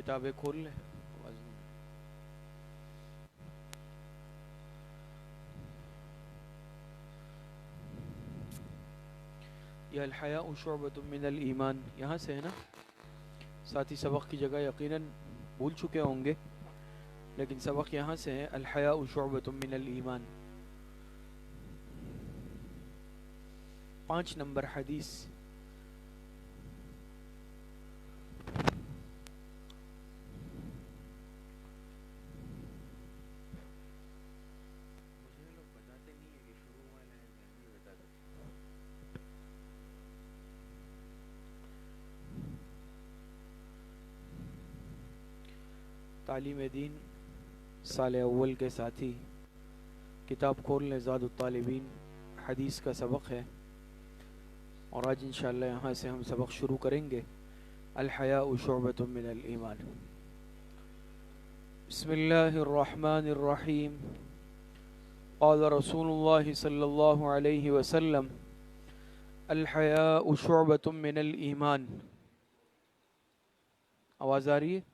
کتابیں کھول لیں. یہ الحیاء شعبۃ من الایمان یہاں سے ہے نا. ساتھی سبق کی جگہ یقیناً بھول چکے ہوں گے، لیکن سبق یہاں سے ہے الحیاء شعبۃ من الایمان. 5 نمبر حدیث. تعلیم دین سال اول کے ساتھی کتاب کھول لیں. زاد الطالبین حدیث کا سبق ہے، اور آج انشاءاللہ یہاں سے ہم سبق شروع کریں گے. الحیاء شعبۃ من الایمان. بسم اللہ الرحمن الرحیم. قال رسول اللہ صلی اللہ علیہ وسلم الحیاء شعبۃ من الایمان. آواز آ رہی ہے؟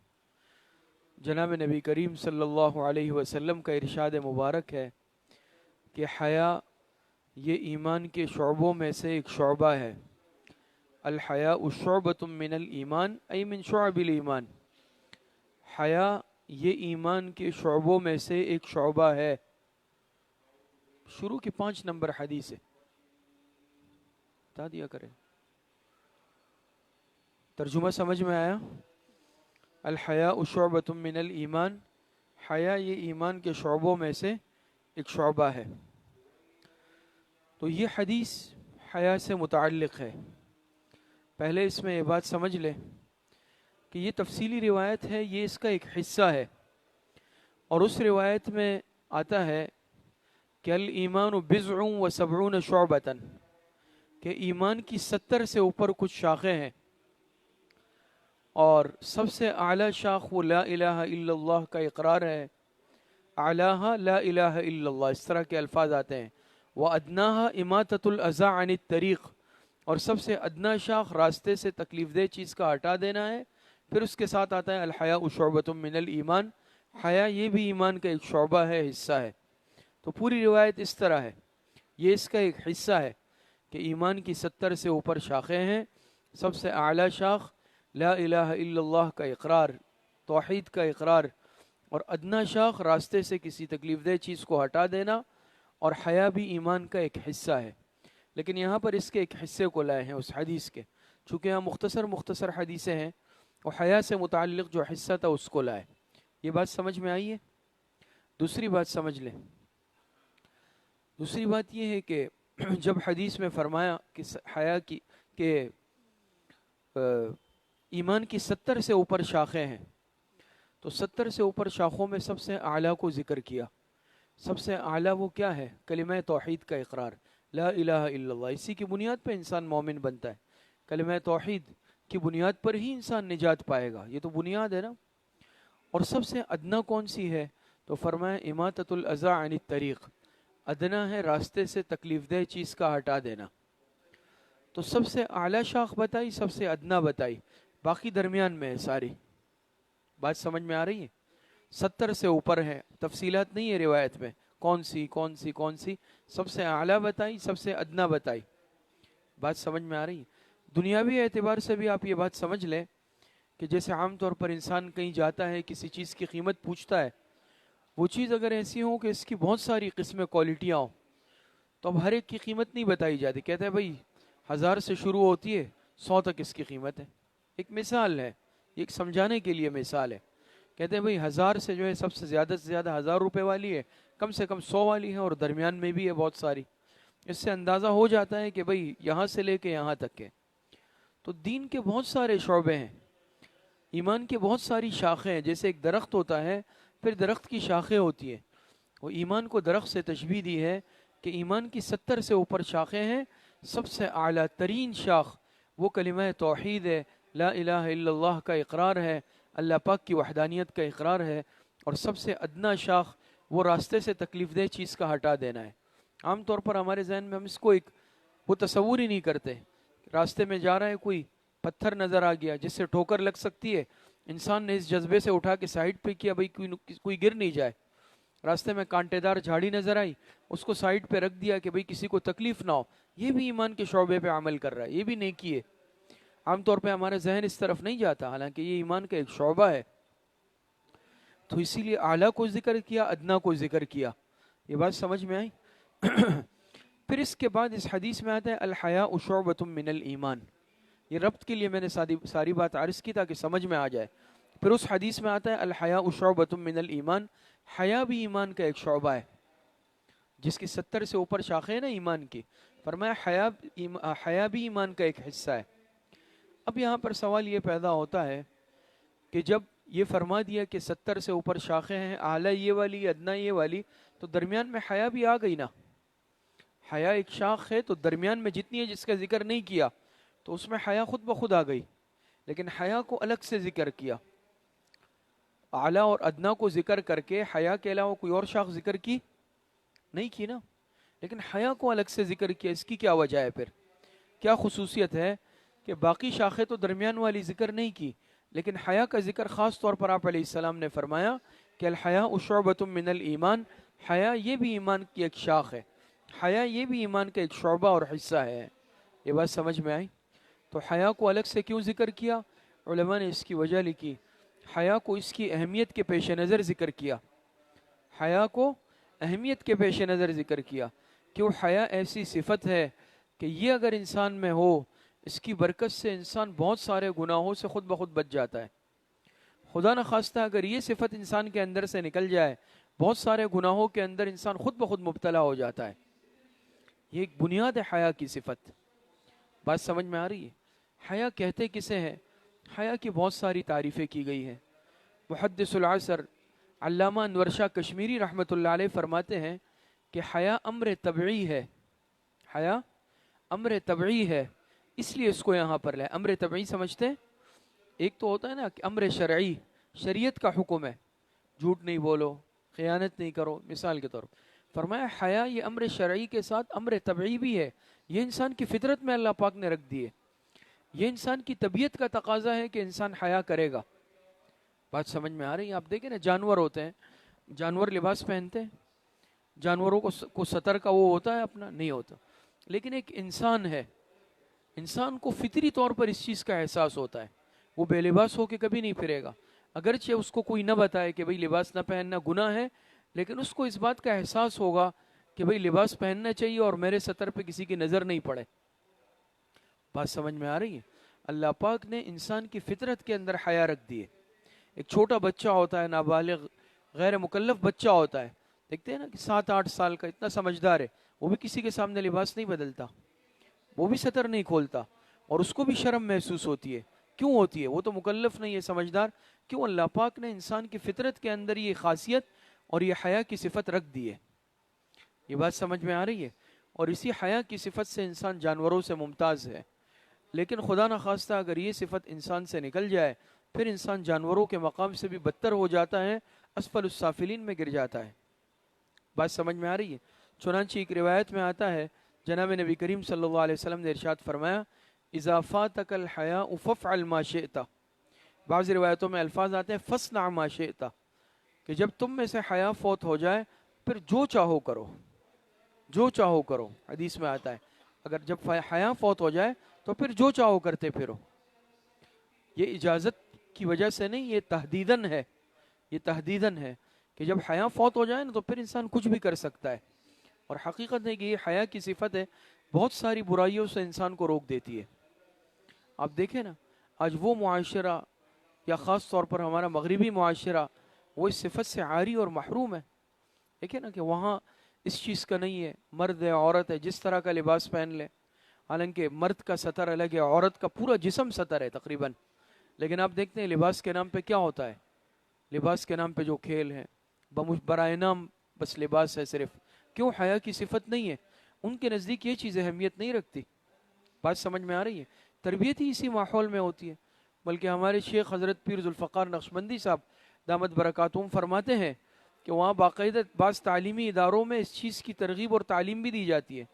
جناب نبی کریم صلی اللہ علیہ وسلم کا ارشاد مبارک ہے کہ حیا یہ ایمان کے شعبوں میں سے ایک شعبہ ہے. الحیاء شعبۃ من الایمان ای من شعب الایمان. حیا یہ ایمان کے شعبوں میں سے ایک شعبہ ہے. شروع کی 5 نمبر حدیث ہے، بتا دیا کریں. ترجمہ سمجھ میں آیا؟ الحیاء شعبۃ من الایمان، حیا یہ ایمان کے شعبوں میں سے ایک شعبہ ہے. تو یہ حدیث حیا سے متعلق ہے. پہلے اس میں یہ بات سمجھ لیں کہ یہ تفصیلی روایت ہے، یہ اس کا ایک حصہ ہے. اور اس روایت میں آتا ہے کہ الایمان بضع و سبعون شعبۃ، کہ ایمان کی 70 سے اوپر کچھ شاخیں ہیں، اور سب سے اعلیٰ شاخ وہ لا الہ الا اللہ کا اقرار ہے. اعلیٰ لا الہ الا اللہ، اس طرح کے الفاظ آتے ہیں. وَأَدْنَاهَا إِمَاطَةُ الْأَذَى عَنِ الطَّرِيقِ، اور سب سے ادنا شاخ راستے سے تکلیف دہ چیز کا ہٹا دینا ہے. پھر اس کے ساتھ آتا ہے الحیاء شعبۃ من الایمان، حیا یہ بھی ایمان کا ایک شعبہ ہے، حصہ ہے. تو پوری روایت اس طرح ہے، یہ اس کا ایک حصہ ہے کہ ایمان کی 70 سے اوپر شاخیں ہیں. سب سے اعلیٰ شاخ لا الہ الا اللہ کا اقرار، توحید کا اقرار، اور ادنا شاخ راستے سے کسی تکلیف دہ چیز کو ہٹا دینا. اور حیا بھی ایمان کا ایک حصہ ہے. لیکن یہاں پر اس کے ایک حصے کو لائے ہیں اس حدیث کے، چونکہ یہاں مختصر حدیثیں ہیں، اور حیا سے متعلق جو حصہ تھا اس کو لائے. یہ بات سمجھ میں آئی ہے؟ دوسری بات سمجھ لیں. دوسری بات یہ ہے کہ جب حدیث میں فرمایا کہ حیا کی کہ ایمان کی 70 سے اوپر شاخیں ہیں، تو 70 سے اوپر شاخوں میں سب سے اعلیٰ کو ذکر کیا. سب سے اعلیٰ وہ کیا ہے؟ کلمہ توحید کا اقرار، لا الہ الا اللہ. اسی کی بنیاد پہ انسان مومن بنتا ہے. کلمہ توحید کی بنیاد پر ہی انسان نجات پائے گا، یہ تو بنیاد ہے نا. اور سب سے ادنا کون سی ہے؟ تو فرمایا اماطۃ الاذی عن الطریق. ادنا ہے راستے سے تکلیف دہ چیز کا ہٹا دینا. تو سب سے اعلیٰ شاخ بتائی، سب سے ادنا بتائی، باقی درمیان میں ہے ساری. بات سمجھ میں آ رہی ہے؟ 70 سے اوپر ہے، تفصیلات نہیں ہے روایت میں کون سی. سب سے اعلیٰ بتائی، سب سے ادنا بتائی. بات سمجھ میں آ رہی ہے؟ دنیاوی اعتبار سے بھی آپ یہ بات سمجھ لیں کہ جیسے عام طور پر انسان کہیں جاتا ہے، کسی چیز کی قیمت پوچھتا ہے، وہ چیز اگر ایسی ہو کہ اس کی بہت ساری قسمیں، کوالٹیاں ہوں، تو اب ہر ایک کی قیمت نہیں بتائی جاتی. کہتے ہیں بھائی 1000 سے شروع ہوتی ہے، 100 تک اس کی قیمت ہے. ایک مثال ہے، ایک سمجھانے کے لیے مثال ہے. کہتے ہیں بھئی 1000 سے جو ہے سب سے زیادہ 1000 روپے والی ہے، کم سے کم 100 والی ہے، اور درمیان میں بھی ہے بہت ساری. اس سے اندازہ ہو جاتا ہے کہ بھئی یہاں سے لے کے یہاں تک کے. تو دین کے بہت سارے شعبے ہیں، ایمان کی بہت ساری شاخیں ہیں. جیسے ایک درخت ہوتا ہے، پھر درخت کی شاخیں ہوتی ہیں. وہ ایمان کو درخت سے تشبیہ دی ہے کہ ایمان کی 70 سے اوپر شاخیں ہیں. سب سے اعلیٰ ترین شاخ وہ کلمہ توحید ہے، لا الہ الا اللہ کا اقرار ہے، اللہ پاک کی وحدانیت کا اقرار ہے. اور سب سے ادنا شاخ وہ راستے سے تکلیف دہ چیز کا ہٹا دینا ہے. عام طور پر ہمارے ذہن میں ہم اس کو وہ تصور ہی نہیں کرتے. راستے میں جا رہا ہے، کوئی پتھر نظر آ گیا جس سے ٹھوکر لگ سکتی ہے، انسان نے اس جذبے سے اٹھا کے سائڈ پہ کیا بھئی کوئی گر نہیں جائے. راستے میں کانٹے دار جھاڑی نظر آئی, اس کو سائڈ پہ رکھ دیا کہ بھئی کسی کو تکلیف نہ ہو. یہ بھی ایمان کے شعبے پہ عمل کر رہا ہے, یہ بھی نیکی ہے. عام طور پہ ہمارا ذہن اس طرف نہیں جاتا, حالانکہ یہ ایمان کا ایک شعبہ ہے. تو اسی لیے اعلیٰ کو ذکر کیا, ادنا کو ذکر کیا. یہ بات سمجھ میں آئی؟ پھر اس کے بعد اس حدیث میں آتا ہے الحیاء شعبۃ من الایمان. یہ ربط کے لیے میں نے ساری بات عرض کی تاکہ سمجھ میں آ جائے. پھر اس حدیث میں آتا ہے الحیاء شعبۃ من الایمان. حیا بھی ایمان کا ایک شعبہ ہے, جس کی 70 سے اوپر شاخیں ہیں نا ایمان کی. فرمایا حیا بھی ایمان کا ایک حصہ ہے. اب یہاں پر سوال یہ پیدا ہوتا ہے کہ جب یہ فرما دیا کہ 70 سے اوپر شاخیں ہیں, اعلیٰ یہ والی ادنا یہ والی, تو درمیان میں حیا بھی آ گئی نا. حیا ایک شاخ ہے, تو درمیان میں جتنی ہے جس کا ذکر نہیں کیا تو اس میں حیا خود بخود آ گئی. لیکن حیا کو الگ سے ذکر کیا, اعلیٰ اور ادنا کو ذکر کر کے حیا کے علاوہ کوئی اور شاخ ذکر کی نہیں کی نا. لیکن حیا کو الگ سے ذکر کیا, اس کی کیا وجہ ہے؟ پھر کیا خصوصیت ہے کہ باقی شاخیں تو درمیان والی ذکر نہیں کی, لیکن حیا کا ذکر خاص طور پر آپ علیہ السلام نے فرمایا کہ الحیاء شعبۃ من الایمان. حیا یہ بھی ایمان کی ایک شاخ ہے, حیا یہ بھی ایمان کا ایک شعبہ اور حصہ ہے. یہ بات سمجھ میں آئی؟ تو حیا کو الگ سے کیوں ذکر کیا؟ علماء نے اس کی وجہ لکھی. حیا کو اس کی اہمیت کے پیش نظر ذکر کیا. حیا کو اہمیت کے پیش نظر ذکر کیا. کیوں؟ حیا ایسی صفت ہے کہ یہ اگر انسان میں ہو, اس کی برکت سے انسان بہت سارے گناہوں سے خود بخود بچ جاتا ہے. خدا نخواستہ اگر یہ صفت انسان کے اندر سے نکل جائے, بہت سارے گناہوں کے اندر انسان خود بخود مبتلا ہو جاتا ہے. یہ ایک بنیاد ہے حیا کی صفت. بات سمجھ میں آ رہی ہے؟ حیا کہتے کسے ہیں؟ حیا کی بہت ساری تعریفیں کی گئی ہیں. محدث العصر علامہ انور شاہ کشمیری رحمۃ اللہ علیہ فرماتے ہیں کہ حیا امر طبعی ہے. حیا امر طبعی ہے, اس لیے اس کو یہاں پر لے. امر طبعی سمجھتے ہیں؟ ایک تو ہوتا ہے نا کہ امر شرعی, شریعت کا حکم ہے, جھوٹ نہیں بولو, خیانت نہیں کرو, مثال کے طور پر. فرمایا حیا یہ امر شرعی کے ساتھ امر طبعی بھی ہے. یہ انسان کی فطرت میں اللہ پاک نے رکھ دی ہے. یہ انسان کی طبیعت کا تقاضا ہے کہ انسان حیا کرے گا. بات سمجھ میں آ رہی ہے؟ آپ دیکھیں نا, جانور ہوتے ہیں, جانور لباس پہنتے ہیں, جانوروں کو سطر کا وہ ہوتا ہے اپنا نہیں ہوتا. لیکن ایک انسان ہے, انسان کو فطری طور پر اس چیز کا احساس ہوتا ہے. وہ بے لباس ہو کے کبھی نہیں پھرے گا, اگرچہ اس کو کوئی نہ بتائے کہ بھئی لباس نہ پہننا گناہ ہے, لیکن اس کو اس بات کا احساس ہوگا کہ بھئی لباس پہننا چاہیے اور میرے سطر پہ کسی کی نظر نہیں پڑے. بات سمجھ میں آ رہی ہے؟ اللہ پاک نے انسان کی فطرت کے اندر حیا رکھ دی ہے. ایک چھوٹا بچہ ہوتا ہے, نابالغ غیر مکلف بچہ ہوتا ہے, دیکھتے ہیں نا کہ 7-8 سال کا, اتنا سمجھدار ہے, وہ بھی کسی کے سامنے لباس نہیں بدلتا, وہ بھی سطر نہیں کھولتا, اور اس کو بھی شرم محسوس ہوتی ہے. کیوں ہوتی ہے؟ وہ تو مکلف نہیں ہے, سمجھدار. کیوں؟ اللہ پاک نے انسان کی فطرت کے اندر یہ خاصیت اور یہ حیا کی صفت رکھ دی ہے. یہ بات سمجھ میں آ رہی ہے؟ اور اسی حیا کی صفت سے انسان جانوروں سے ممتاز ہے. لیکن خدا نخواستہ اگر یہ صفت انسان سے نکل جائے, پھر انسان جانوروں کے مقام سے بھی بدتر ہو جاتا ہے, اسفل السافلین میں گر جاتا ہے. بات سمجھ میں آ رہی ہے؟ چنانچہ ایک روایت میں آتا ہے, جناب نبی کریم صلی اللہ علیہ وسلم نے ارشاد فرمایا اذا فاتک الحیاء فافعل ما شئت. بعض روایتوں میں الفاظ آتے ہیں فاصنع ما شئت, کہ جب تم میں سے حیا فوت ہو جائے پھر جو چاہو کرو, جو چاہو کرو. حدیث میں آتا ہے اگر جب حیا فوت ہو جائے تو پھر جو چاہو کرتے پھرو. یہ اجازت کی وجہ سے نہیں, یہ تحدیداً ہے, یہ تحدیداً ہے کہ جب حیا فوت ہو جائے نا تو پھر انسان کچھ بھی کر سکتا ہے. اور حقیقت ہے کہ یہ حیا کی صفت ہے, بہت ساری برائیوں سے انسان کو روک دیتی ہے. آپ دیکھیں نا, آج وہ معاشرہ یا خاص طور پر ہمارا مغربی معاشرہ وہ اس صفت سے عاری اور محروم ہے. دیکھیں نا کہ وہاں اس چیز کا نہیں ہے, مرد ہے عورت ہے جس طرح کا لباس پہن لے, حالانکہ مرد کا سطر الگ ہے, عورت کا پورا جسم سطر ہے تقریباً. لیکن آپ دیکھتے ہیں لباس کے نام پہ کیا ہوتا ہے, لباس کے نام پہ جو کھیل ہیں, برائے نام بس لباس ہے صرف. کیوں؟ حیا کی صفت نہیں ہے, ان کے نزدیک یہ چیز اہمیت نہیں رکھتی. بات سمجھ میں آ رہی ہے؟ تربیت ہی اسی ماحول میں ہوتی ہے. بلکہ ہمارے شیخ حضرت پیر ذوالفقار نقشبندی صاحب دامت برکاتہم فرماتے ہیں کہ وہاں باقاعدہ بعض تعلیمی اداروں میں اس چیز کی ترغیب اور تعلیم بھی دی جاتی ہے.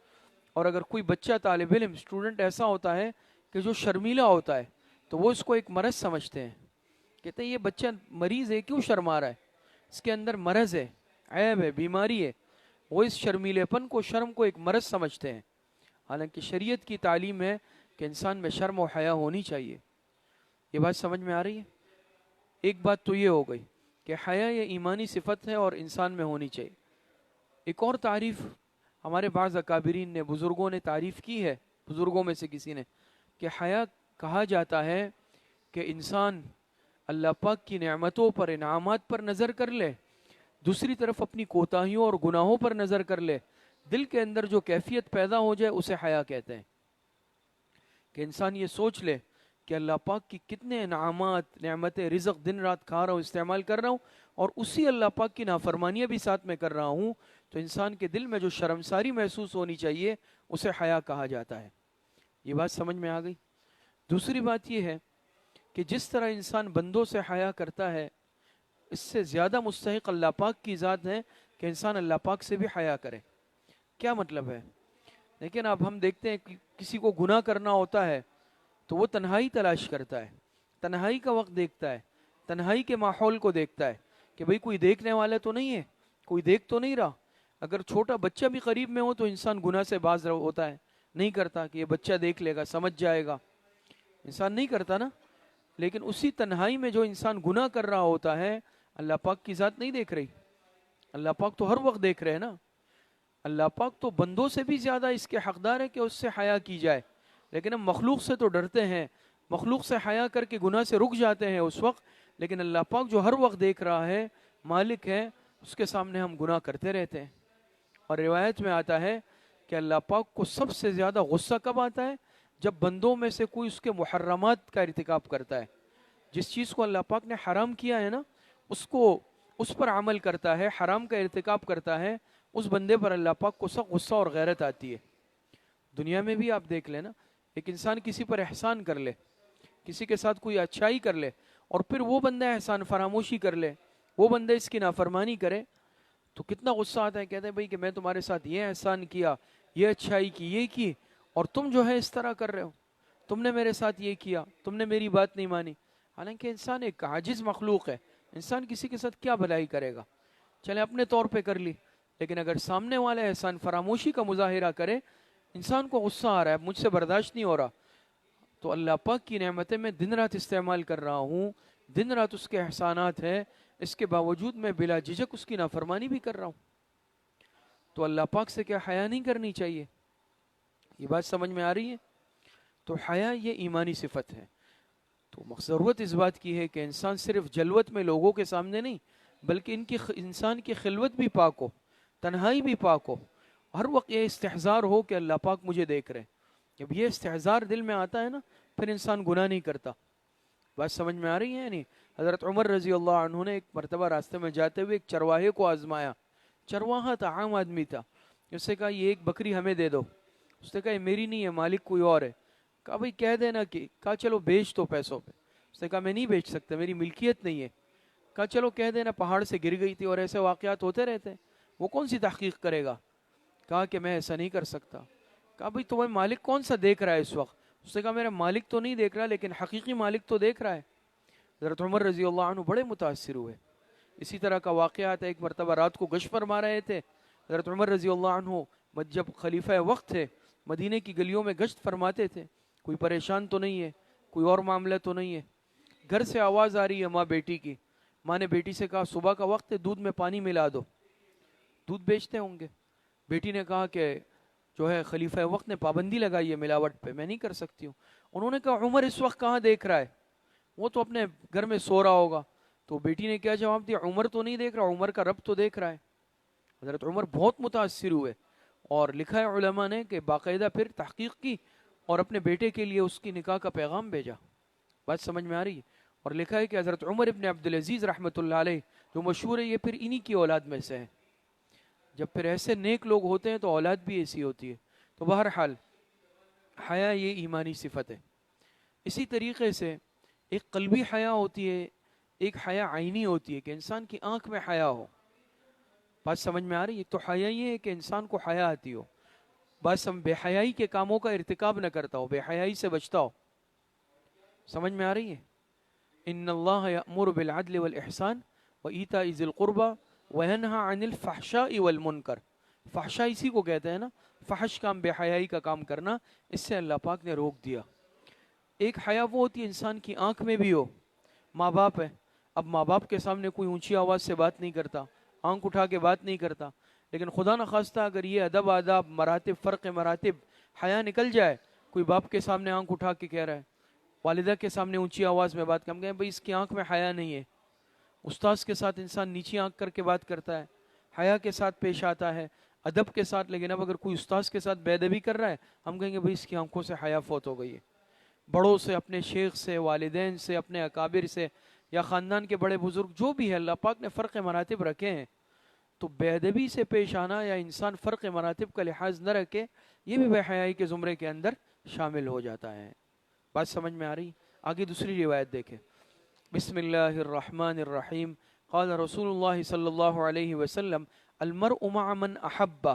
اور اگر کوئی بچہ طالب علم اسٹوڈنٹ ایسا ہوتا ہے کہ جو شرمیلا ہوتا ہے تو وہ اس کو ایک مرض سمجھتے ہیں, کہتے ہیں یہ بچہ مریض ہے، کیوں شرما رہا ہے؟ اس کے اندر مرض ہے، عیب ہے، بیماری ہے۔ وہ اس شرمیلے پن کو، شرم کو ایک مرض سمجھتے ہیں، حالانکہ شریعت کی تعلیم ہے کہ انسان میں شرم و حیا ہونی چاہیے۔ یہ بات سمجھ میں آ رہی ہے؟ ایک بات تو یہ ہو گئی کہ حیا یہ ایمانی صفت ہے اور انسان میں ہونی چاہیے۔ ایک اور تعریف ہمارے بعض اکابرین نے، بزرگوں نے تعریف کی ہے، بزرگوں میں سے کسی نے، کہ حیا کہا جاتا ہے کہ انسان اللہ پاک کی نعمتوں پر، انعامات پر نظر کر لے، دوسری طرف اپنی کوتاہیوں اور گناہوں پر نظر کر لے، دل کے اندر جو کیفیت پیدا ہو جائے اسے حیا کہتے ہیں۔ کہ انسان یہ سوچ لے کہ اللہ پاک کی کتنے انعامات، نعمت رزق دن رات کھا رہا ہوں، استعمال کر رہا ہوں، اور اسی اللہ پاک کی نافرمانیاں بھی ساتھ میں کر رہا ہوں، تو انسان کے دل میں جو شرمساری محسوس ہونی چاہیے اسے حیا کہا جاتا ہے۔ یہ بات سمجھ میں آ گئی؟ دوسری بات یہ ہے کہ جس طرح انسان بندوں سے حیا کرتا ہے، اس سے زیادہ مستحق اللہ پاک کی ذات ہے کہ انسان اللہ پاک سے بھی حیا کرے۔ کیا مطلب ہے؟ لیکن اب ہم دیکھتے ہیں کہ کسی کو گناہ کرنا ہوتا ہے تو وہ تنہائی تلاش کرتا ہے، تنہائی کا وقت دیکھتا ہے، تنہائی کے ماحول کو دیکھتا ہے کہ بھئی کوئی دیکھنے والا تو نہیں ہے، کوئی دیکھ تو نہیں رہا۔ اگر چھوٹا بچہ بھی قریب میں ہو تو انسان گناہ سے باز ہوتا ہے، نہیں کرتا کہ یہ بچہ دیکھ لے گا، سمجھ جائے گا، انسان نہیں کرتا نا۔ لیکن اسی تنہائی میں جو انسان گناہ کر رہا ہوتا ہے، اللہ پاک کی ذات نہیں دیکھ رہی، اللہ پاک تو ہر وقت دیکھ رہے ہیں نا۔ اللہ پاک تو بندوں سے بھی زیادہ اس کے حقدار ہے کہ اس سے حیا کی جائے، لیکن ہم مخلوق سے تو ڈرتے ہیں، مخلوق سے حیا کر کے گناہ سے رک جاتے ہیں اس وقت، لیکن اللہ پاک جو ہر وقت دیکھ رہا ہے، مالک ہے، اس کے سامنے ہم گناہ کرتے رہتے ہیں۔ اور روایت میں آتا ہے کہ اللہ پاک کو سب سے زیادہ غصہ کب آتا ہے؟ جب بندوں میں سے کوئی اس کے محرمات کا ارتکاب کرتا ہے، جس چیز کو اللہ پاک نے حرام کیا ہے نا، اس پر عمل کرتا ہے، حرام کا ارتکاب کرتا ہے، اس بندے پر اللہ پاک کو سخت غصہ اور غیرت آتی ہے۔ دنیا میں بھی آپ دیکھ لیں نا، ایک انسان کسی پر احسان کر لے، کسی کے ساتھ کوئی اچھائی کر لے، اور پھر وہ بندہ احسان فراموشی کر لے، وہ بندہ اس کی نافرمانی کرے، تو کتنا غصہ آتا ہے۔ کہتے ہیں بھئی کہ میں تمہارے ساتھ یہ احسان کیا، یہ اچھائی کی، یہ کی، اور تم جو ہے اس طرح کر رہے ہو، تم نے میرے ساتھ یہ کیا، تم نے میری بات نہیں مانی۔ حالانکہ انسان ایک عاجز مخلوق ہے، انسان کسی کے ساتھ کیا بھلائی کرے گا؟ چلے اپنے طور پہ کر لی، لیکن اگر سامنے والا احسان فراموشی کا مظاہرہ کرے، انسان کو غصہ آ رہا ہے، مجھ سے برداشت نہیں ہو رہا، تو اللہ پاک کی نعمتیں میں دن رات استعمال کر رہا ہوں، دن رات اس کے احسانات ہیں، اس کے باوجود میں بلا جھجک اس کی نافرمانی بھی کر رہا ہوں، تو اللہ پاک سے کیا حیا نہیں کرنی چاہیے؟ یہ بات سمجھ میں آ رہی ہے؟ تو حیا یہ ایمانی صفت ہے۔ تو ضرورت اس بات کی ہے کہ انسان صرف جلوت میں لوگوں کے سامنے نہیں، بلکہ انسان کی خلوت بھی پاک ہو، تنہائی بھی پاک ہو، ہر وقت یہ استحضار ہو کہ اللہ پاک مجھے دیکھ رہے ہیں۔ جب یہ استحضار دل میں آتا ہے نا، پھر انسان گناہ نہیں کرتا۔ بات سمجھ میں آ رہی ہے؟ نہیں، حضرت عمر رضی اللہ عنہ نے ایک مرتبہ راستے میں جاتے ہوئے ایک چرواہے کو آزمایا، چرواہا تھا، عام آدمی تھا، اس سے کہا یہ ایک بکری ہمیں دے دو، اس نے کہا یہ میری نہیں ہے، مالک کوئی اور ہے۔ کہا بھئی کہہ دینا، کہ کہا چلو بیچ دو پیسوں پہ، اس نے کہا میں نہیں بیچ سکتا، میری ملکیت نہیں ہے۔ کہا چلو کہہ دینا پہاڑ سے گر گئی تھی، اور ایسے واقعات ہوتے رہتے ہیں، وہ کون سی تحقیق کرے گا؟ کہا کہ میں ایسا نہیں کر سکتا۔ کہا بھئی تمہیں مالک کون سا دیکھ رہا ہے اس وقت؟ اس نے کہا میرا مالک تو نہیں دیکھ رہا، لیکن حقیقی مالک تو دیکھ رہا ہے۔ حضرت عمر رضی اللہ عنہ بڑے متاثر ہوئے۔ اسی طرح کا واقعات ہے، ایک مرتبہ رات کو گشت فرما رہے تھے حضرت عمر رضی اللہ عنہ، جب خلیفہ وقت تھے، مدینے کی گلیوں میں گشت فرماتے تھے، کوئی پریشان تو نہیں ہے، کوئی اور معاملہ تو نہیں ہے، گھر سے آواز آ رہی ہے ماں بیٹی کی، ماں نے بیٹی سے کہا صبح کا وقت ہے، دودھ میں پانی ملا دو، دودھ بیچتے ہوں گے۔ بیٹی نے کہا کہ جو ہے خلیفہ وقت نے پابندی لگائی ہے ملاوٹ پہ، میں نہیں کر سکتی ہوں۔ انہوں نے کہا عمر اس وقت کہاں دیکھ رہا ہے، وہ تو اپنے گھر میں سو رہا ہوگا۔ تو بیٹی نے کیا جواب دیا، عمر تو نہیں دیکھ رہا، عمر کا رب تو دیکھ رہا ہے۔ حضرت عمر بہت متاثر ہوئے، اور لکھا ہے علماء نے کہ باقاعدہ پھر تحقیق کی اور اپنے بیٹے کے لیے اس کی نکاح کا پیغام بھیجا۔ بات سمجھ میں آ رہی ہے؟ اور لکھا ہے کہ حضرت عمر ابن عبدالعزیز رحمۃ اللہ علیہ جو مشہور ہے، یہ پھر انہی کی اولاد میں سے ہے۔ جب پھر ایسے نیک لوگ ہوتے ہیں تو اولاد بھی ایسی ہوتی ہے۔ تو بہرحال حیا یہ ایمانی صفت ہے۔ اسی طریقے سے ایک قلبی حیا ہوتی ہے، ایک حیا عینی ہوتی ہے کہ انسان کی آنکھ میں حیا ہو۔ بات سمجھ میں آ رہی ہے؟ تو حیا یہ ہے کہ انسان کو حیا آتی ہو، بس ہم بے حیائی کے کاموں کا ارتکاب نہ کرتا ہو، بے حیائی سے بچتا ہو۔ سمجھ میں آ رہی ہے؟ ان اللہ یأمر بالعدل والإحسان وایتاء ذی القربى وینہی عن الفحشاء والمنکر. فحشاء اسی کو کہتے ہیں نا، فحش کام، بے حیائی کا کام کرنا، اس سے اللہ پاک نے روک دیا. ایک حیا وہ ہوتی ہے انسان کی آنکھ میں بھی ہو. ماں باپ ہے، اب ماں باپ کے سامنے کوئی اونچی آواز سے بات نہیں کرتا، آنکھ اٹھا کے بات نہیں کرتا، لیکن خدا نخواستہ اگر یہ ادب آداب مراتب فرق مراتب حیا نکل جائے، کوئی باپ کے سامنے آنکھ اٹھا کے کہہ رہا ہے، والدہ کے سامنے اونچی آواز میں بات کم گئے بھائی اس کی آنکھ میں حیا نہیں ہے. استاذ کے ساتھ انسان نیچی آنکھ کر کے بات کرتا ہے، حیا کے ساتھ پیش آتا ہے، ادب کے ساتھ. لیکن اب اگر کوئی استاذ کے ساتھ بے ادبی کر رہا ہے، ہم کہیں گے بھائی اس کی آنکھوں سے حیا فوت ہو گئی ہے. بڑوں سے، اپنے شیخ سے، والدین سے، اپنے اکابر سے، یا خاندان کے بڑے بزرگ جو بھی ہے، اللہ پاک نے فرق مراتب رکھے ہیں، تو بے ادبی سے پیش آنا یا انسان فرق مراتب کا لحاظ نہ رکھے، یہ بھی بے حیائی کے زمرے کے اندر شامل ہو جاتا ہے. بات سمجھ میں آ رہی؟ آگے دوسری روایت دیکھیں. بسم اللہ الرحمن الرحیم. قال رسول اللہ صلی اللہ علیہ وسلم المرء مع من احب.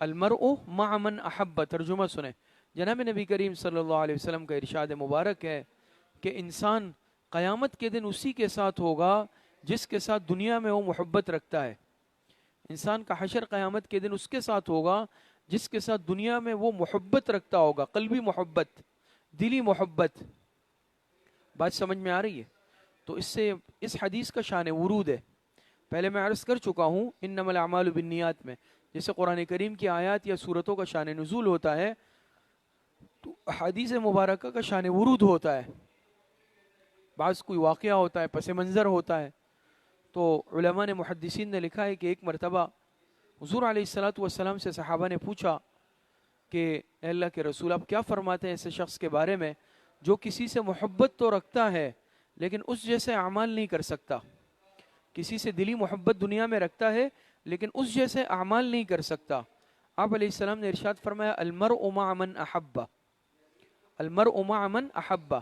المرء مع من احب. ترجمہ سنیں. جناب نبی کریم صلی اللہ علیہ وسلم کا ارشاد مبارک ہے کہ انسان قیامت کے دن اسی کے ساتھ ہوگا جس کے ساتھ دنیا میں وہ محبت رکھتا ہے. انسان کا حشر قیامت کے دن اس کے ساتھ ہوگا جس کے ساتھ دنیا میں وہ محبت رکھتا ہوگا، قلبی محبت، دلی محبت. بات سمجھ میں آ رہی ہے؟ تو اس سے اس حدیث کا شان ورود ہے. پہلے میں عرض کر چکا ہوں انما الاعمال بالنیات میں، جیسے قرآن کریم کی آیات یا سورتوں کا شان نزول ہوتا ہے، تو حدیث مبارکہ کا شان ورود ہوتا ہے. بعض کوئی واقعہ ہوتا ہے، پس منظر ہوتا ہے. تو علماء نے، محدثین نے لکھا ہے کہ ایک مرتبہ حضور علیہ الصلوۃ والسلام سے صحابہ نے پوچھا کہ اے اللہ کے رسول، آپ کیا فرماتے ہیں ایسے شخص کے بارے میں جو کسی سے محبت تو رکھتا ہے لیکن اس جیسے اعمال نہیں کر سکتا. کسی سے دلی محبت دنیا میں رکھتا ہے لیکن اس جیسے اعمال نہیں کر سکتا. آپ علیہ السلام نے ارشاد فرمایا المرء مع من احب. المرء مع من احب،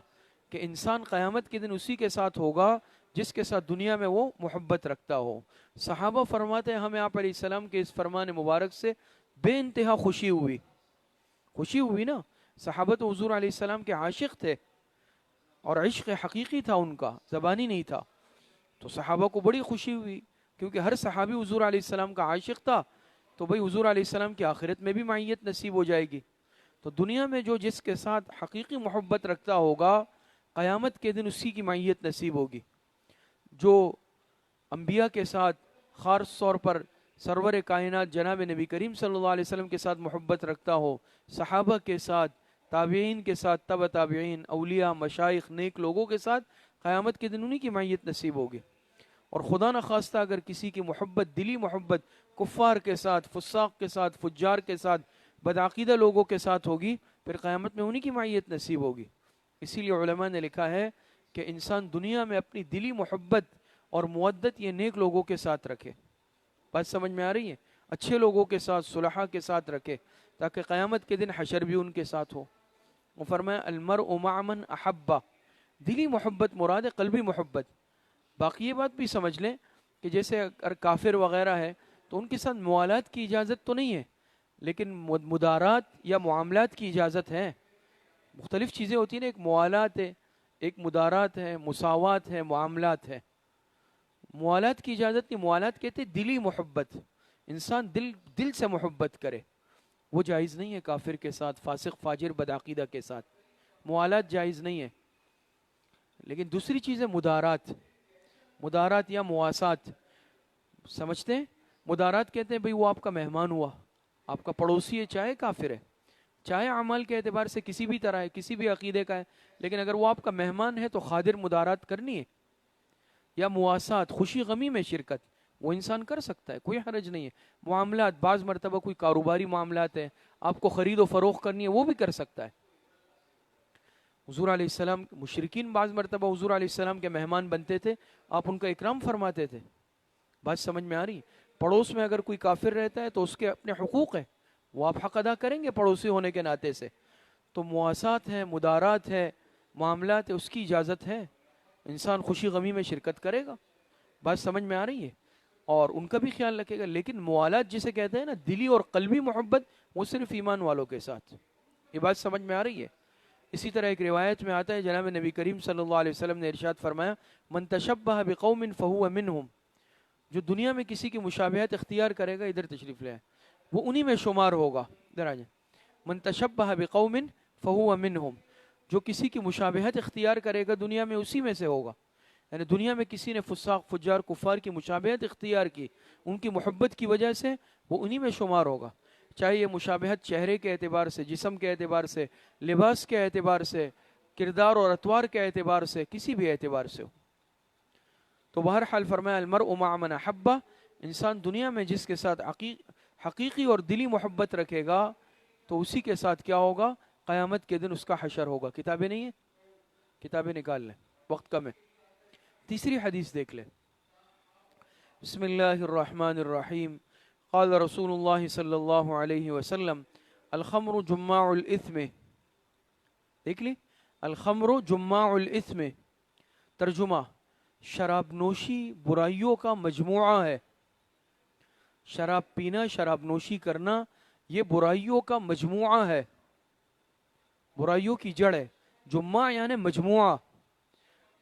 کہ انسان قیامت کے دن اسی کے ساتھ ہوگا جس کے ساتھ دنیا میں وہ محبت رکھتا ہو. صحابہ فرماتے ہیں ہمیں آپ علیہ السلام کے اس فرمان مبارک سے بے انتہا خوشی ہوئی. خوشی ہوئی نا. صحابہ تو حضور علیہ السلام کے عاشق تھے اور عشق حقیقی تھا ان کا، زبانی نہیں تھا. تو صحابہ کو بڑی خوشی ہوئی کیونکہ ہر صحابی حضور علیہ السلام کا عاشق تھا، تو بھئی حضور علیہ السلام کی آخرت میں بھی معیت نصیب ہو جائے گی. تو دنیا میں جو جس کے ساتھ حقیقی محبت رکھتا ہوگا قیامت کے دن اسی کی معیت نصیب ہوگی. جو انبیاء کے ساتھ خاص طور پر سرور کائنات جناب نبی کریم صلی اللہ علیہ وسلم کے ساتھ محبت رکھتا ہو، صحابہ کے ساتھ، تابعین کے ساتھ، تبع تابعین، اولیاء، مشائخ، نیک لوگوں کے ساتھ، قیامت کے دن انہی کی معیت نصیب ہوگی. اور خدا نخواستہ اگر کسی کی محبت، دلی محبت کفار کے ساتھ، فساق کے ساتھ، فجار کے ساتھ، بدعقیدہ لوگوں کے ساتھ ہوگی، پھر قیامت میں انہی کی معیت نصیب ہوگی. اسی لیے علماء نے لکھا ہے کہ انسان دنیا میں اپنی دلی محبت اور مودت یہ نیک لوگوں کے ساتھ رکھے. بات سمجھ میں آ رہی ہے؟ اچھے لوگوں کے ساتھ، صلحاء کے ساتھ رکھے تاکہ قیامت کے دن حشر بھی ان کے ساتھ ہو. وہ فرمایا المرء مع من احب. دلی محبت مراد ہے، قلبی محبت. باقی یہ بات بھی سمجھ لیں کہ جیسے اگر کافر وغیرہ ہے تو ان کے ساتھ موالات کی اجازت تو نہیں ہے، لیکن مدارات یا معاملات کی اجازت ہے. مختلف چیزیں ہوتی ہیں نا، ایک موالات ہے، ایک مدارات ہے، مساوات ہے، معاملات ہے. موالات کی اجازت نہیں. موالات کہتے ہیں دلی محبت، انسان دل سے محبت کرے، وہ جائز نہیں ہے. کافر کے ساتھ، فاسق فاجر بدعقیدہ کے ساتھ موالات جائز نہیں ہے. لیکن دوسری چیز ہے مدارات. مدارات یا مواسات سمجھتے ہیں؟ مدارات کہتے ہیں بھئی وہ آپ کا مہمان ہوا، آپ کا پڑوسی ہے، چاہے کافر ہے، چاہے اعمال کے اعتبار سے کسی بھی طرح ہے، کسی بھی عقیدے کا ہے، لیکن اگر وہ آپ کا مہمان ہے تو خادر مدارات کرنی ہے. یا مواسات، خوشی غمی میں شرکت، وہ انسان کر سکتا ہے، کوئی حرج نہیں ہے. معاملات، بعض مرتبہ کوئی کاروباری معاملات ہے، آپ کو خرید و فروخت کرنی ہے، وہ بھی کر سکتا ہے. حضور علیہ السلام، مشرکین بعض مرتبہ حضور علیہ السلام کے مہمان بنتے تھے، آپ ان کا اکرام فرماتے تھے. بات سمجھ میں آ رہی؟ پڑوس میں اگر کوئی کافر رہتا ہے تو اس کے اپنے حقوق ہیں، وہ آپ حق ادا کریں گے پڑوسی ہونے کے ناطے سے. تو مواسات ہے، مدارات ہے، معاملات ہے، اس کی اجازت ہے، انسان خوشی غمی میں شرکت کرے گا. بات سمجھ میں آ رہی ہے؟ اور ان کا بھی خیال رکھے گا. لیکن موالات جسے کہتے ہیں نا، دلی اور قلبی محبت، وہ صرف ایمان والوں کے ساتھ. یہ بات سمجھ میں آ رہی ہے؟ اسی طرح ایک روایت میں آتا ہے جناب نبی کریم صلی اللہ علیہ وسلم نے ارشاد فرمایا من تشبہ بقوم فہو منہم، جو دنیا میں کسی کی مشابہت اختیار کرے گا، ادھر تشریف لے آئے، وہ انہی میں شمار ہوگا. ادھر آ جائیں. من تشبہ بقوم فہو منہم، جو کسی کی مشابہت اختیار کرے گا دنیا میں اسی میں سے ہوگا. یعنی دنیا میں کسی نے فساق فجار کفار کی مشابہت اختیار کی، ان کی محبت کی وجہ سے وہ انہی میں شمار ہوگا. چاہے یہ مشابہت چہرے کے اعتبار سے، جسم کے اعتبار سے، لباس کے اعتبار سے، کردار اور اطوار کے اعتبار سے، کسی بھی اعتبار سے ہو. تو بہرحال فرمایا المرء مع من احب، انسان دنیا میں جس کے ساتھ حقیقی اور دلی محبت رکھے گا تو اسی کے ساتھ کیا ہوگا؟ قیامت کے دن اس کا حشر ہوگا. کتابیں نہیں ہیں؟ کتابیں نکال لیں، وقت کم ہے. تیسری حدیث دیکھ لیں. بسم اللہ الرحمن الرحیم. قال رسول اللہ صلی اللہ علیہ وسلم الخمر جماع الاثم. دیکھ لی، الخمر جماع الاثم. ترجمہ: شراب نوشی برائیوں کا مجموعہ ہے. شراب پینا، شراب نوشی کرنا، یہ برائیوں کا مجموعہ ہے، برائیوں کی جڑ ہے. جماع یعنی مجموعہ.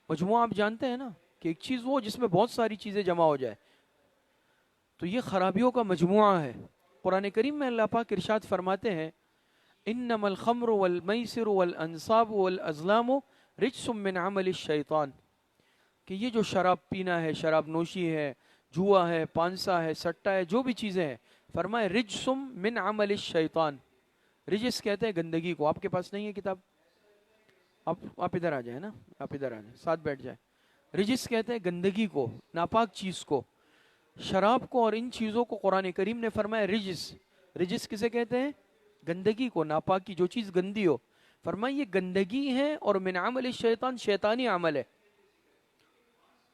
مجموعہ آپ جانتے ہیں نا کہ ایک چیز وہ جس میں بہت ساری چیزیں جمع ہو جائے، تو یہ خرابیوں کا مجموعہ ہے. قرآن کریم میں اللہ پاک ارشاد فرماتے ہیں انما الخمر والمیسر والانصاب والازلام رجس من عمل الشیطان، کہ یہ جو شراب پینا ہے، شراب نوشی ہے، جوا ہے، پانسا ہے، سٹا ہے، جو بھی چیزیں ہیں، فرمائے رجس من عمل الشیطان. رجس کہتے ہیں گندگی کو. آپ کے پاس نہیں ہے کتاب؟ آپ ادھر آ جائیں نا، آپ ادھر آ جائیں، ساتھ بیٹھ جائیں. رجس کہتے ہیں گندگی کو، ناپاک چیز کو. شراب کو اور ان چیزوں کو قرآن کریم نے فرمایا رجس. رجس کسے کہتے ہیں؟ گندگی کو، ناپاکی، جو چیز گندی ہو. فرمایا یہ گندگی ہے اور من عمل الشیطان، شیطانی عمل ہے.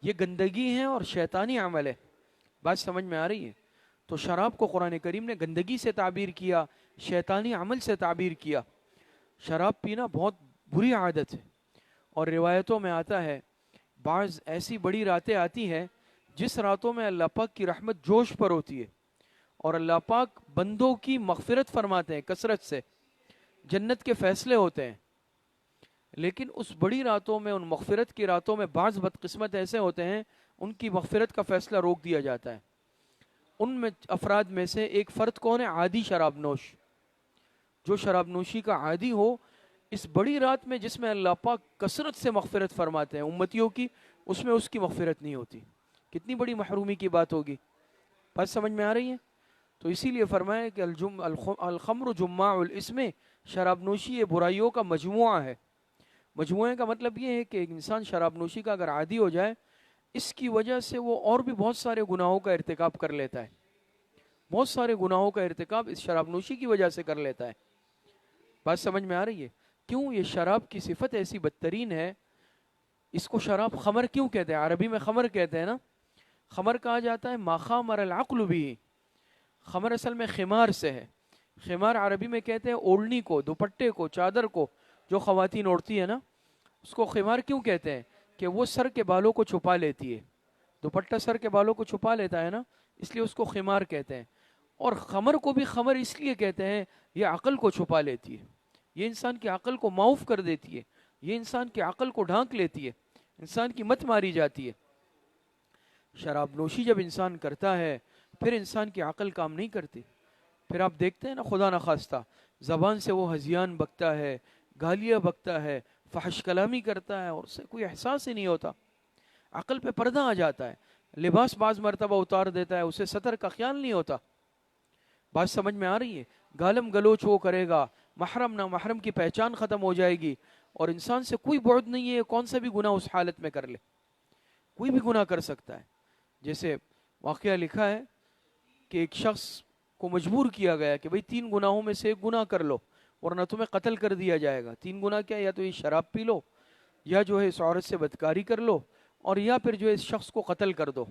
یہ گندگی ہے اور شیطانی عمل ہے. بات سمجھ میں آ رہی ہے؟ تو شراب کو قرآن کریم نے گندگی سے تعبیر کیا، شیطانی عمل سے تعبیر کیا. شراب پینا بہت بری عادت ہے. اور روایتوں میں آتا ہے بعض ایسی بڑی راتیں آتی ہیں جس راتوں میں اللہ پاک کی رحمت جوش پر ہوتی ہے اور اللہ پاک بندوں کی مغفرت فرماتے ہیں کثرت سے، جنت کے فیصلے ہوتے ہیں. لیکن اس بڑی راتوں میں، ان مغفرت کی راتوں میں، بعض بدقسمت ایسے ہوتے ہیں ان کی مغفرت کا فیصلہ روک دیا جاتا ہے. ان میں افراد میں سے ایک فرد کون ہے؟ عادی شراب نوش. جو شراب نوشی کا عادی ہو، اس بڑی رات میں جس میں اللہ پاک کثرت سے مغفرت فرماتے ہیں امتیوں کی، اس میں اس کی مغفرت نہیں ہوتی. کتنی بڑی محرومی کی بات ہوگی. بات سمجھ میں آ رہی ہے؟ تو اسی لیے فرمایا کہ الخمر جماع الاسم، شراب نوشی یہ برائیوں کا مجموعہ ہے. مجموعے کا مطلب یہ ہے کہ ایک انسان شراب نوشی کا اگر عادی ہو جائے، اس کی وجہ سے وہ اور بھی بہت سارے گناہوں کا ارتکاب کر لیتا ہے. بہت سارے گناہوں کا ارتکاب اس شراب نوشی کی وجہ سے کر لیتا ہے. بات سمجھ میں آ رہی ہے؟ کیوں؟ یہ شراب کی صفت ایسی بدترین ہے. اس کو شراب خمر کیوں کہتے ہیں؟ عربی میں خمر کہتے ہیں نا. خمر کہا جاتا ہے ما خامر العقل بھی. خمر اصل میں خمار سے ہے. خمار عربی میں کہتے ہیں اوڑھنی کو، دوپٹے کو، چادر کو جو خواتین اوڑھتی ہے نا، اس کو خمار کیوں کہتے ہیں؟ کہ وہ سر کے بالوں کو چھپا لیتی ہے. دوپٹہ سر کے بالوں کو چھپا لیتا ہے نا، اس لیے اس کو خمار کہتے ہیں. اور خمر کو بھی خمر اس لیے کہتے ہیں، یہ عقل کو چھپا لیتی ہے، یہ انسان کی عقل کو معاف کر دیتی ہے، یہ انسان کی عقل کو ڈھانک لیتی ہے، انسان کی مت ماری جاتی ہے. شراب نوشی جب انسان کرتا ہے پھر انسان کی عقل کام نہیں کرتی. پھر آپ دیکھتے ہیں نا، خدا نخواستہ زبان سے وہ ہذیان بکتا ہے، گالیاں بکتا ہے، فحش کلامی کرتا ہے اور اسے کوئی احساس ہی نہیں ہوتا. عقل پہ پردہ آ جاتا ہے. لباس بعض مرتبہ اتار دیتا ہے، اسے ستر کا خیال نہیں ہوتا. بات سمجھ میں آ رہی ہے؟ گالم گلوچ وہ کرے گا، محرم نہ محرم کی پہچان ختم ہو جائے گی اور انسان سے کوئی بعد نہیں ہے کون سا بھی گناہ اس حالت میں کر لے. کوئی بھی گناہ کر سکتا ہے. جیسے واقعہ لکھا ہے کہ ایک شخص کو مجبور کیا گیا کہ بھئی 3 گناہوں میں سے ایک گناہ کر لو ورنہ تمہیں قتل کر دیا جائے گا. 3 گناہ کیا؟ یا تو یہ شراب پی لو، یا جو ہے اس عورت سے بدکاری کر لو، اور یا پھر جو ہے اس شخص کو قتل کر دو.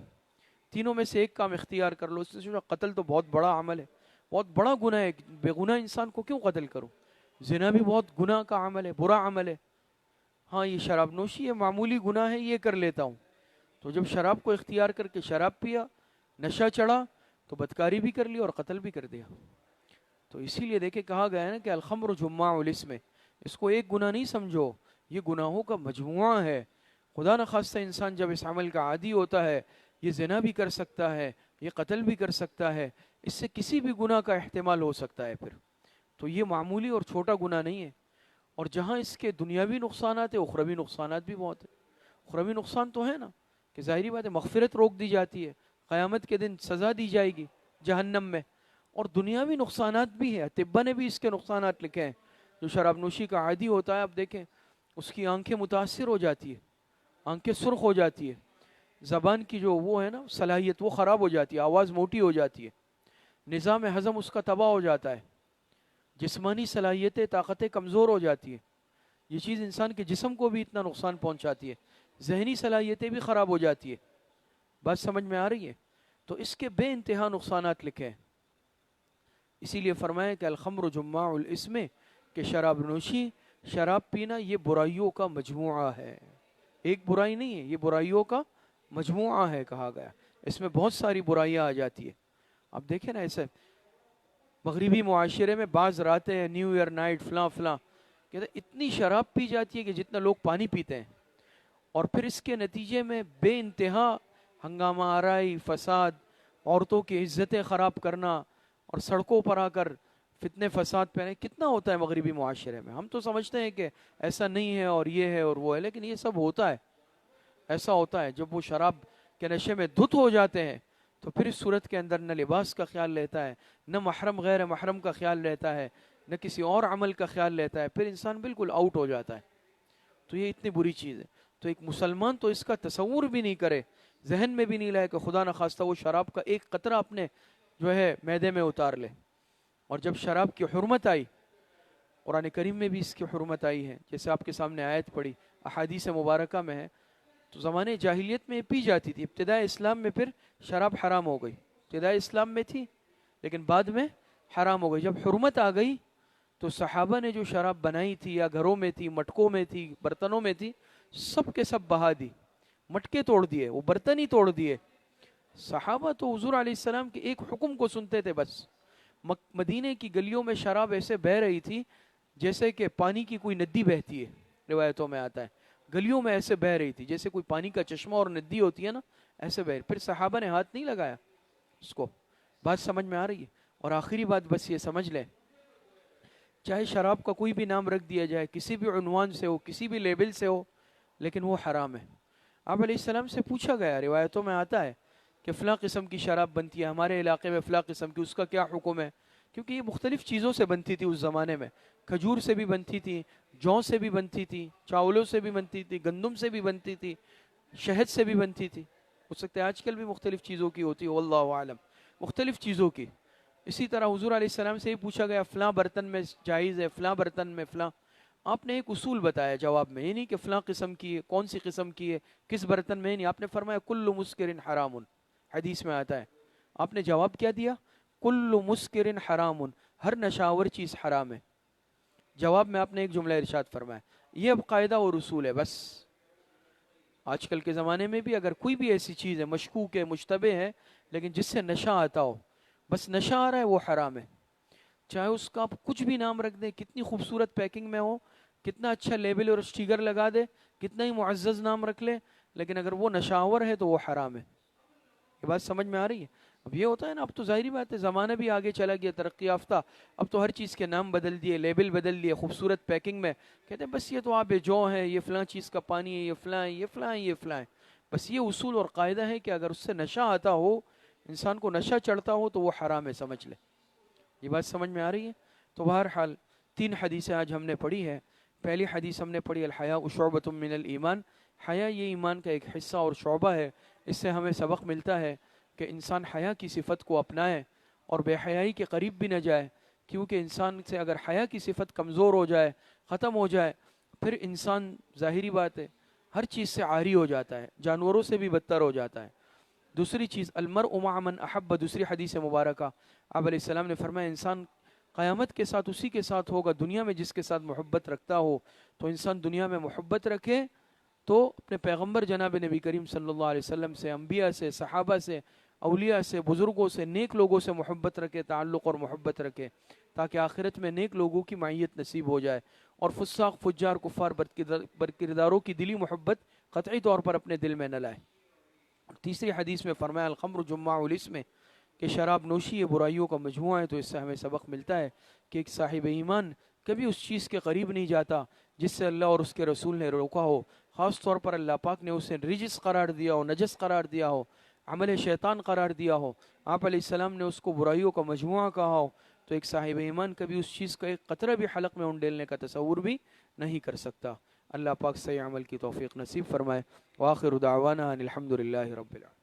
تینوں میں سے ایک کام اختیار کر لو. اس نے سوچا قتل تو بہت بڑا عمل ہے، بہت بڑا گناہ ہے، بے گناہ انسان کو کیوں قتل کروں؟ زنا بھی بہت گناہ کا عمل ہے، برا عمل ہے. ہاں یہ شراب نوشی ہے، معمولی گناہ ہے، یہ کر لیتا ہوں. تو جب شراب کو اختیار کر کے شراب پیا، نشہ چڑھا، تو بدکاری بھی کر لی اور قتل بھی کر دیا. تو اسی لیے دیکھیں کہا گیا ہے نا کہ الخمر جماع الاسم، اس کو ایک گناہ نہیں سمجھو، یہ گناہوں کا مجموعہ ہے۔ خدا نخواستہ انسان جب اس عمل کا عادی ہوتا ہے، یہ زنا بھی کر سکتا ہے، یہ قتل بھی کر سکتا ہے، اس سے کسی بھی گناہ کا احتمال ہو سکتا ہے پھر۔ تو یہ معمولی اور چھوٹا گناہ نہیں ہے۔ اور جہاں اس کے دنیاوی نقصانات ہیں، اخروی نقصانات بھی بہت ہیں۔ اخروی نقصان تو ہے نا کہ ظاہری بات ہے مغفرت روک دی جاتی ہے، قیامت کے دن سزا دی جائے گی جہنم میں۔ اور دنیاوی نقصانات بھی ہے، طبہ نے بھی اس کے نقصانات لکھے ہیں۔ جو شراب نوشی کا عادی ہوتا ہے، آپ دیکھیں اس کی آنکھیں متاثر ہو جاتی ہے، آنکھیں سرخ ہو جاتی ہے، زبان کی جو وہ ہے نا صلاحیت وہ خراب ہو جاتی ہے، آواز موٹی ہو جاتی ہے، نظام ہضم اس کا تباہ ہو جاتا ہے، جسمانی صلاحیتیں طاقتیں کمزور ہو جاتی ہے۔ یہ چیز انسان کے جسم کو بھی اتنا نقصان پہنچاتی ہے، ذہنی صلاحیتیں بھی خراب ہو جاتی ہے۔ بات سمجھ میں آ رہی ہے؟ تو اس کے بے انتہا نقصانات لکھے ہیں۔ اسی لیے فرمایا کہ الخمر جماع الاسم، کہ شراب نوشی، شراب پینا یہ برائیوں کا مجموعہ ہے، ایک برائی نہیں ہے، یہ برائیوں کا مجموعہ ہے کہا گیا۔ اس میں بہت ساری برائیاں آ جاتی ہے۔ اب دیکھیں نا ایسے مغربی معاشرے میں بعض راتیں نیو ایئر نائٹ فلاں فلاں کہتے ہیں اتنی شراب پی جاتی ہے کہ جتنا لوگ پانی پیتے ہیں، اور پھر اس کے نتیجے میں بے انتہا ہنگامہ آرائی، فساد، عورتوں کی عزتیں خراب کرنا، اور سڑکوں پر آ کر فتنے فساد پہنے کتنا ہوتا ہے مغربی معاشرے میں۔ ہم تو سمجھتے ہیں کہ ایسا نہیں ہے اور یہ ہے اور وہ ہے، لیکن یہ سب ہوتا ہے، ایسا ہوتا ہے۔ جب وہ شراب کے نشے میں دھت ہو جاتے ہیں تو پھر اس صورت کے اندر نہ لباس کا خیال رہتا ہے، نہ محرم غیر محرم کا خیال رہتا ہے، نہ کسی اور عمل کا خیال رہتا ہے، پھر انسان بالکل آؤٹ ہو جاتا ہے۔ تو یہ اتنی بری چیز ہے۔ تو ایک مسلمان تو اس کا تصور بھی نہیں کرے، ذہن میں بھی نہیں لائے کہ خدا نخواستہ وہ شراب کا ایک قطرہ اپنے جو ہے معدے میں اتار لے۔ اور جب شراب کی حرمت آئی، قرآن کریم میں بھی اس کی حرمت آئی ہے، جیسے آپ کے سامنے آیت پڑھی، احادیث مبارکہ میں ہے، تو زمانے جاہلیت میں پی جاتی تھی، ابتداء اسلام میں پھر شراب حرام ہو گئی۔ ابتداء اسلام میں تھی لیکن بعد میں حرام ہو گئی۔ جب حرمت آ گئی تو صحابہ نے جو شراب بنائی تھی یا گھروں میں تھی، مٹکوں میں تھی، برتنوں میں تھی، سب کے سب بہا دی، مٹکے توڑ دیے، وہ برتن ہی توڑ دیے۔ صحابہ تو حضور علیہ السلام کے ایک حکم کو سنتے تھے بس۔ مدینے کی گلیوں میں شراب ایسے بہہ رہی تھی جیسے کہ پانی کی کوئی ندی بہتی ہے، روایتوں میں آتا ہے گلیوں میں ایسے بہہ رہی تھی جیسے کوئی پانی کا چشمہ اور ندی ہوتی ہے نا، ایسے بہہ۔ پھر صحابہ نے ہاتھ نہیں لگایا اس کو۔ بات سمجھ میں آ رہی ہے؟ اور آخری بات بس یہ سمجھ لیں، چاہے شراب کا کوئی بھی نام رکھ دیا جائے، کسی بھی عنوان سے ہو، کسی بھی لیبل سے ہو، لیکن وہ حرام ہے۔ آپ علیہ السلام سے پوچھا گیا، روایتوں میں آتا ہے کہ فلاں قسم کی شراب بنتی ہے ہمارے علاقے میں، فلاں قسم کی، اس کا کیا حکم ہے؟ کیونکہ یہ مختلف چیزوں سے بنتی تھی اس زمانے میں، کھجور سے بھی بنتی تھی، جوں سے بھی بنتی تھی، چاولوں سے بھی بنتی تھی، گندم سے بھی بنتی تھی، شہد سے بھی بنتی تھی، ہو سکتا ہے آج کل بھی مختلف چیزوں کی ہوتی ہے، واللہ عالم، مختلف چیزوں کی۔ اسی طرح حضور علیہ السلام سے یہ پوچھا گیا فلاں برتن میں جائز ہے، فلاں برتن میں فلاں۔ آپ نے ایک اصول بتایا جواب میں، یہ نہیں کہ فلاں قسم کی ہے، کون سی قسم کی ہے، کس برتن میں، نہیں، آپ نے فرمایا کل مسکر حرام، حدیث میں آتا ہے۔ آپ نے جواب کیا دیا؟ کل مسکر حرام، ہر نشاور چیز حرام ہے۔ جواب میں آپ نے ایک جملہ ارشاد فرمایا۔ یہ اب قاعدہ اور اصول ہے بس۔ آج کل کے زمانے میں بھی اگر کوئی بھی ایسی چیز ہے مشکوک ہے، مشتبہ ہے، لیکن جس سے نشہ آتا ہو، بس نشہ آ رہا ہے، وہ حرام ہے۔ چاہے اس کا آپ کچھ بھی نام رکھ دیں، کتنی خوبصورت پیکنگ میں ہو، کتنا اچھا لیبل اور اسٹیکر لگا دے، کتنا ہی معزز نام رکھ لے، لیکن اگر وہ نشاور ہے تو وہ حرام ہے۔ یہ بات سمجھ میں آ رہی ہے؟ اب یہ ہوتا ہے نا، اب تو ظاہری بات ہے زمانہ بھی آگے چلا گیا، ترقی یافتہ، اب تو ہر چیز کے نام بدل دیے، لیبل بدل دیے، خوبصورت پیکنگ میں کہتے ہیں بس یہ تو آپ جو ہے، یہ فلاں چیز کا پانی ہے، یہ فلاں ہے، یہ فلاں ہے، یہ فلاں ہے۔ بس یہ اصول اور قاعدہ ہے کہ اگر اس سے نشہ آتا ہو، انسان کو نشہ چڑھتا ہو، تو وہ حرام ہے، سمجھ لے۔ یہ بات سمجھ میں آ رہی ہے؟ تو بہرحال 3 حدیثیں آج ہم نے پڑھی ہے۔ پہلی حدیث ہم نے پڑھی الحیاء شعبۃ من الایمان، حیا یہ ایمان کا ایک حصہ اور شعبہ ہے۔ اس سے ہمیں سبق ملتا ہے کہ انسان حیا کی صفت کو اپنائے اور بے حیائی کے قریب بھی نہ جائے، کیونکہ انسان سے اگر حیا کی صفت کمزور ہو جائے، ختم ہو جائے، پھر انسان ظاہری بات ہے ہر چیز سے عاری ہو جاتا ہے، جانوروں سے بھی بدتر ہو جاتا ہے۔ دوسری چیز المرء مع من احب، دوسری حدیث مبارکہ آپ علیہ السلام نے فرمایا انسان قیامت کے ساتھ اسی کے ساتھ ہوگا، دنیا میں جس کے ساتھ محبت رکھتا ہو۔ تو انسان دنیا میں محبت رکھے تو اپنے پیغمبر جناب نبی کریم صلی اللہ علیہ وسلم سے، انبیاء سے، صحابہ سے اولیاء سے، بزرگوں سے، نیک لوگوں سے محبت رکھے، تعلق اور محبت رکھے، تاکہ آخرت میں نیک لوگوں کی معیت نصیب ہو جائے، اور فساق، فجار، کفار، بدکرداروں کی دلی محبت قطعی طور پر اپنے دل میں نہ لائے۔ تیسری حدیث میں فرمایا الخمر جماع الاسم، کہ شراب نوشی یہ برائیوں کا مجموعہ ہے۔ تو اس سے ہمیں سبق ملتا ہے کہ ایک صاحب ایمان کبھی اس چیز کے قریب نہیں جاتا جس سے اللہ اور اس کے رسول نے روکا ہو، خاص طور پر اللہ پاک نے اسے رجس قرار دیا ہو، نجس قرار دیا ہو، عمل شیطان قرار دیا ہو، آپ علیہ السلام نے اس کو برائیوں کا مجموعہ کہا ہو، تو ایک صاحب ایمان کبھی اس چیز کا ایک قطرہ بھی حلق میں انڈیلنے کا تصور بھی نہیں کر سکتا۔ اللہ پاک صحیح عمل کی توفیق نصیب فرمائے۔ وآخر دعوانا ان الحمد للہ رب العالمین۔